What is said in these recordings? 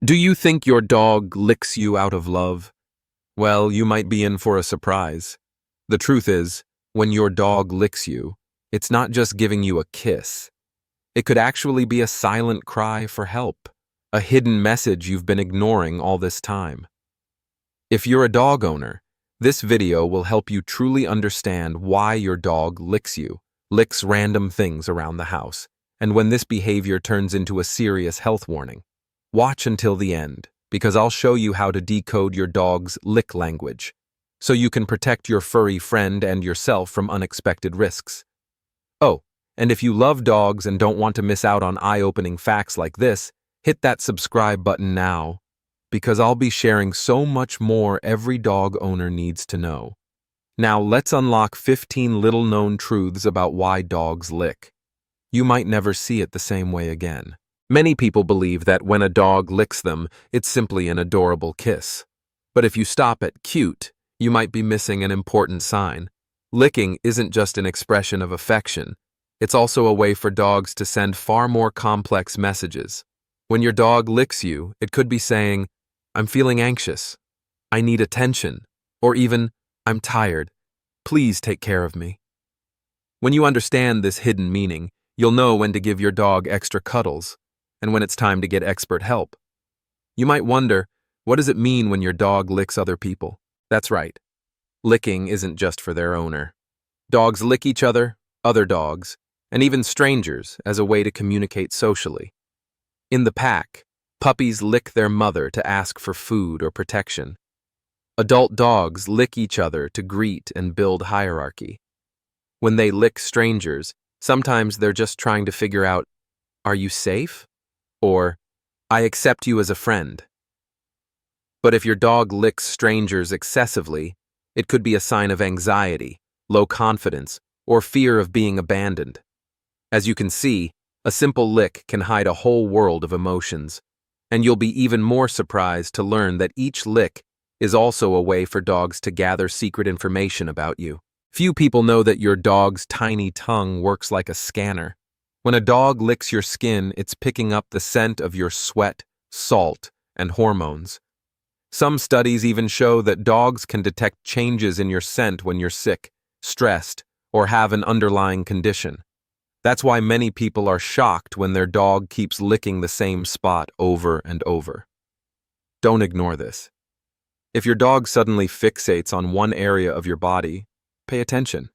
Do you think your dog licks you out of love? Well, you might be in for a surprise. The truth is, when your dog licks you, it's not just giving you a kiss. It could actually be a silent cry for help, a hidden message you've been ignoring all this time. If you're a dog owner, this video will help you truly understand why your dog licks you, licks random things around the house, and when this behavior turns into a serious health warning. Watch until the end, because I'll show you how to decode your dog's lick language, so you can protect your furry friend and yourself from unexpected risks. Oh, and if you love dogs and don't want to miss out on eye-opening facts like this, hit that subscribe button now, because I'll be sharing so much more every dog owner needs to know. Now let's unlock 15 little-known truths about why dogs lick. You might never see it the same way again. Many people believe that when a dog licks them, it's simply an adorable kiss. But if you stop at cute, you might be missing an important sign. Licking isn't just an expression of affection. It's also a way for dogs to send far more complex messages. When your dog licks you, it could be saying, "I'm feeling anxious," "I need attention," or even, "I'm tired. Please take care of me." When you understand this hidden meaning, you'll know when to give your dog extra cuddles, and when it's time to get expert help. You might wonder, what does it mean when your dog licks other people? That's right. Licking isn't just for their owner. Dogs lick each other, other dogs, and even strangers as a way to communicate socially. In the pack, puppies lick their mother to ask for food or protection. Adult dogs lick each other to greet and build hierarchy. When they lick strangers, sometimes they're just trying to figure out, "Are you safe?" Or, "I accept you as a friend." But if your dog licks strangers excessively, it could be a sign of anxiety, low confidence, or fear of being abandoned. As you can see, a simple lick can hide a whole world of emotions, and you'll be even more surprised to learn that each lick is also a way for dogs to gather secret information about you. Few people know that your dog's tiny tongue works like a scanner. When a dog licks your skin, it's picking up the scent of your sweat, salt, and hormones. Some studies even show that dogs can detect changes in your scent when you're sick, stressed, or have an underlying condition. That's why many people are shocked when their dog keeps licking the same spot over and over. Don't ignore this. If your dog suddenly fixates on one area of your body, pay attention.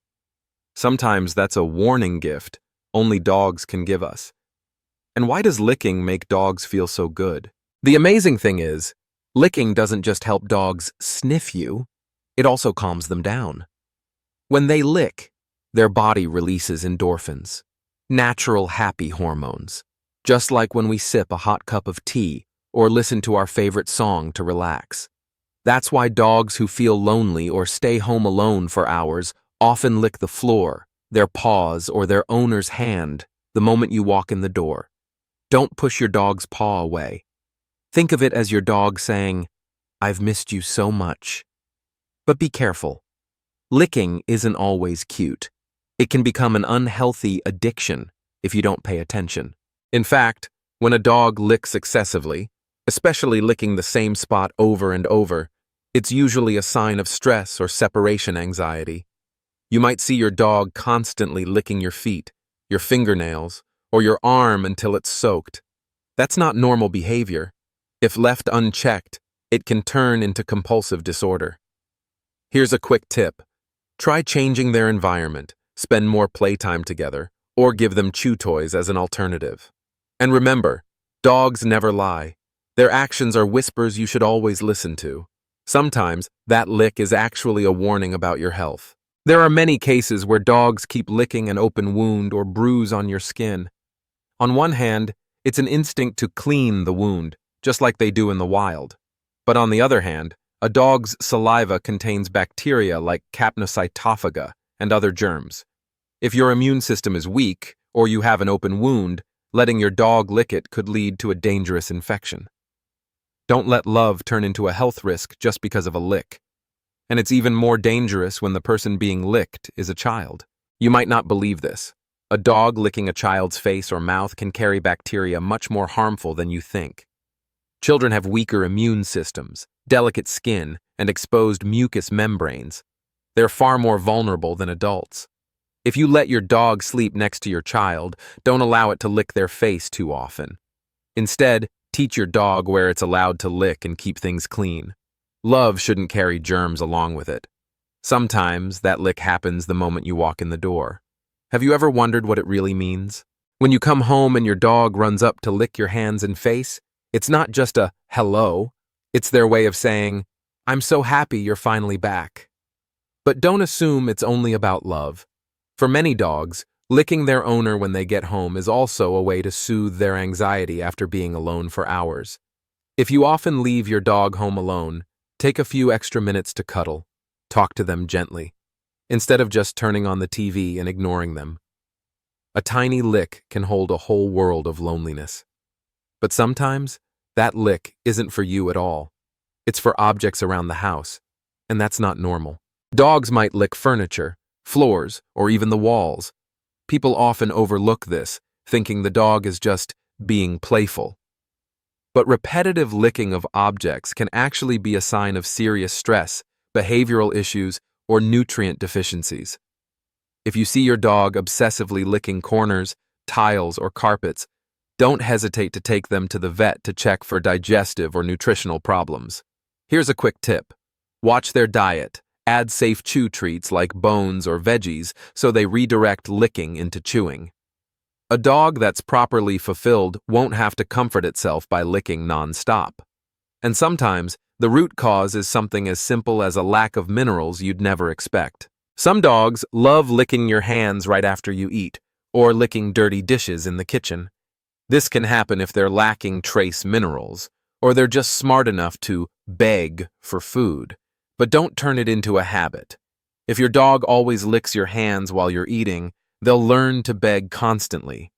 Sometimes that's a warning gift only dogs can give us. And why does licking make dogs feel so good? The amazing thing is, licking doesn't just help dogs sniff you, it also calms them down. When they lick, their body releases endorphins, natural happy hormones, just like when we sip a hot cup of tea or listen to our favorite song to relax. That's why dogs who feel lonely or stay home alone for hours often lick the floor, their paws, or their owner's hand the moment you walk in the door. Don't push your dog's paw away. Think of it as your dog saying, "I've missed you so much." But be careful. Licking isn't always cute. It can become an unhealthy addiction if you don't pay attention. In fact, when a dog licks excessively, especially licking the same spot over and over, it's usually a sign of stress or separation anxiety. You might see your dog constantly licking your feet, your fingernails, or your arm until it's soaked. That's not normal behavior. If left unchecked, it can turn into compulsive disorder. Here's a quick tip. Try changing their environment, spend more playtime together, or give them chew toys as an alternative. And remember, dogs never lie. Their actions are whispers you should always listen to. Sometimes, that lick is actually a warning about your health. There are many cases where dogs keep licking an open wound or bruise on your skin. On one hand, it's an instinct to clean the wound, just like they do in the wild. But on the other hand, a dog's saliva contains bacteria like capnocytophaga and other germs. If your immune system is weak, or you have an open wound, letting your dog lick it could lead to a dangerous infection. Don't let love turn into a health risk just because of a lick. And it's even more dangerous when the person being licked is a child. You might not believe this. A dog licking a child's face or mouth can carry bacteria much more harmful than you think. Children have weaker immune systems, delicate skin, and exposed mucous membranes. They're far more vulnerable than adults. If you let your dog sleep next to your child, don't allow it to lick their face too often. Instead, teach your dog where it's allowed to lick and keep things clean. Love shouldn't carry germs along with it. Sometimes that lick happens the moment you walk in the door. Have you ever wondered what it really means? When you come home and your dog runs up to lick your hands and face, it's not just a hello, it's their way of saying, "I'm so happy you're finally back." But don't assume it's only about love. For many dogs, licking their owner when they get home is also a way to soothe their anxiety after being alone for hours. If you often leave your dog home alone, take a few extra minutes to cuddle. Talk to them gently, instead of just turning on the TV and ignoring them. A tiny lick can hold a whole world of loneliness. But sometimes, that lick isn't for you at all. It's for objects around the house, and that's not normal. Dogs might lick furniture, floors, or even the walls. People often overlook this, thinking the dog is just being playful. But repetitive licking of objects can actually be a sign of serious stress, behavioral issues, or nutrient deficiencies. If you see your dog obsessively licking corners, tiles, or carpets, don't hesitate to take them to the vet to check for digestive or nutritional problems. Here's a quick tip. Watch their diet. Add safe chew treats like bones or veggies so they redirect licking into chewing. A dog that's properly fulfilled won't have to comfort itself by licking non-stop. And sometimes, the root cause is something as simple as a lack of minerals you'd never expect. Some dogs love licking your hands right after you eat, or licking dirty dishes in the kitchen. This can happen if they're lacking trace minerals, or they're just smart enough to beg for food. But don't turn it into a habit. If your dog always licks your hands while you're eating, they'll learn to beg constantly.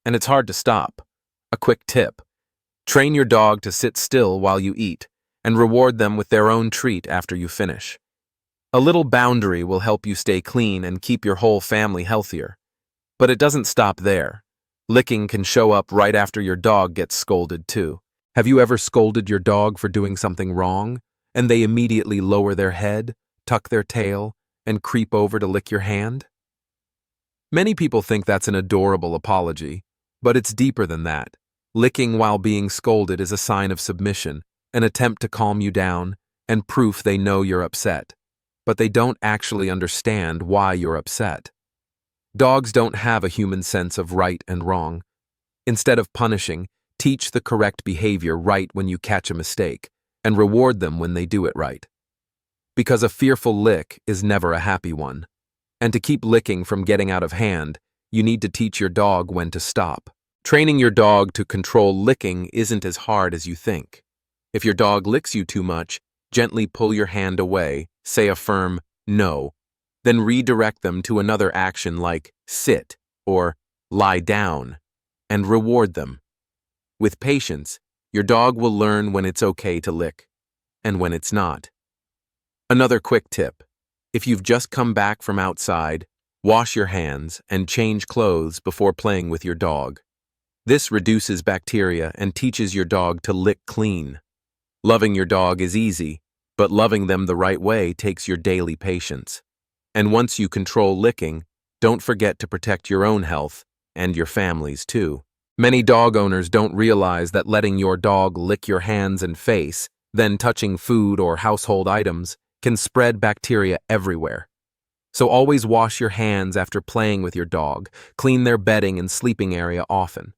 And it's hard to stop. A quick tip. Train your dog to sit still while you eat, and reward them with their own treat after you finish. A little boundary will help you stay clean and keep your whole family healthier. But it doesn't stop there. Licking can show up right after your dog gets scolded too. Have you ever scolded your dog for doing something wrong, and they immediately lower their head, tuck their tail, and creep over to lick your hand? Many people think that's an adorable apology, but it's deeper than that. Licking while being scolded is a sign of submission, an attempt to calm you down, and proof they know you're upset. But they don't actually understand why you're upset. Dogs don't have a human sense of right and wrong. Instead of punishing, teach the correct behavior right when you catch a mistake, and reward them when they do it right. Because a fearful lick is never a happy one. And to keep licking from getting out of hand, you need to teach your dog when to stop. Training your dog to control licking isn't as hard as you think. If your dog licks you too much, gently pull your hand away, say a firm no, then redirect them to another action like sit or lie down, and reward them. With patience, your dog will learn when it's okay to lick, and when it's not. Another quick tip. If you've just come back from outside, wash your hands and change clothes before playing with your dog. This reduces bacteria and teaches your dog to lick clean. Loving your dog is easy, but loving them the right way takes your daily patience. And once you control licking, don't forget to protect your own health and your family's too. Many dog owners don't realize that letting your dog lick your hands and face, then touching food or household items, can spread bacteria everywhere. So always wash your hands after playing with your dog, clean their bedding and sleeping area often.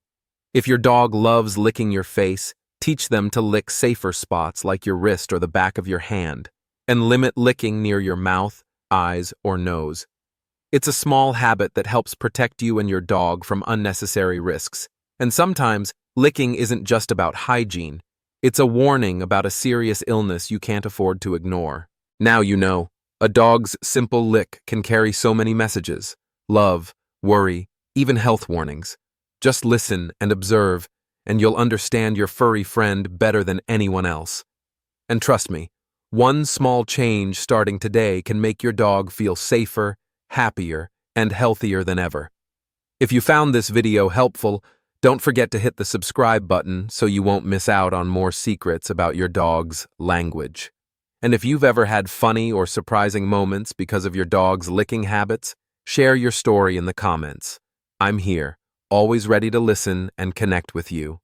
If your dog loves licking your face, teach them to lick safer spots like your wrist or the back of your hand, and limit licking near your mouth, eyes, or nose. It's a small habit that helps protect you and your dog from unnecessary risks. And sometimes, licking isn't just about hygiene. It's a warning about a serious illness you can't afford to ignore. Now you know, a dog's simple lick can carry so many messages: love, worry, even health warnings. Just listen and observe, and you'll understand your furry friend better than anyone else. And trust me, one small change starting today can make your dog feel safer, happier, and healthier than ever. If you found this video helpful, Don't forget to hit the subscribe button so you won't miss out on more secrets about your dog's language. And if you've ever had funny or surprising moments because of your dog's licking habits, share your story in the comments. I'm here, always ready to listen and connect with you.